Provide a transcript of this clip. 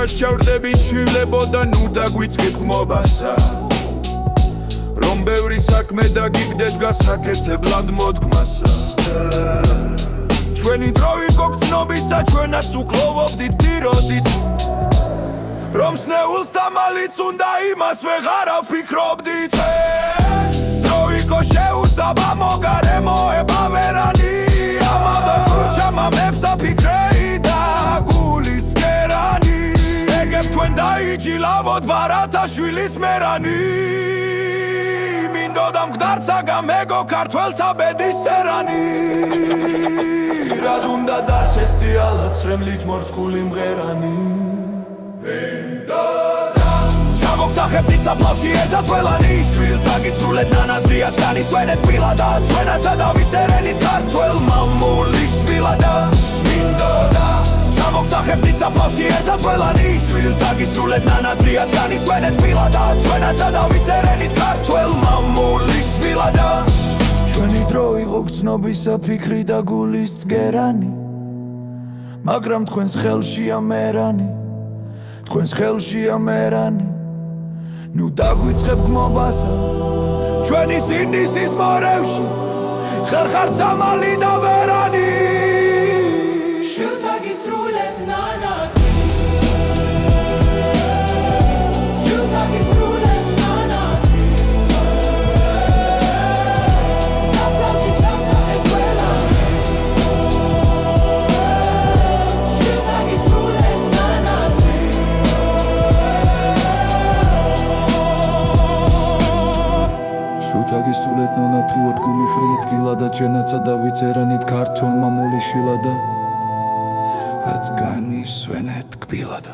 გზას ჩავრდებით შვილებო და ნუ დაგვიწყებ გმობასა რომ ბევრი საქმე დაგიგდეთ გასაკეთებლად მოდგმასა ჩვენი დროი გოგცნობისა ჩვენაც უკლოვობდით დიროდით რომ სნეულს ამალიც უნდა იმას ვეღარავ ფიქრობდით დროიკო შეუსაბა მოგარემოება ვერანი ამადა გურჩამა მეფსა ფიქრეი და გულისკერანი ეგებ თქვენ დაიჯილავოთ ბარათა შვილის მერანი მინდოდა მყდარსა გამეგო ქართველთა ბედის წერანი რად უნდა დარჩეს დიალად სრემლით მორცხული მღერანი ჩამოგწახებდით საფლავში ერთად ყველანი შვილთა გისრულეთ ნანაძრიად განისვენეთ თბილადა ჩვენაცა დავიწერენით ქართველ მამული შვილადა მინდოდა ჩამოგწახებდით საფლავში ერთად ყველანი შვილთა გისრულეთ ნანაძრიად განისვენეთ თბილადა ჩვენაცა დავიწერენით ქართველ მამული შვილადა ჩვენი დრო იყო გრძნობისა ფიქრი და გულის წგერანი მაგრამ თქვენს ხელშია მერანი თქვენს ხელშია მერანი ნუ დაგვიწყებ გმობასა ჩვენი სინდისის მორევში ხერხარ წამალი და ვერანი შვილთა გისრულეთ ნანაძრი შვილთა გისრულეთ ნანაძრი საფლავში ჩავწახეთ ყველანი შვილთა გისრულეთ ნანაძრი შვილთა გისრულეთ ნანაძრი ოდგული ხრილით გილადა ჩვენაცა დავიწერენით ქართველ მამული შვილადა რაც განისვენეთ თბილადა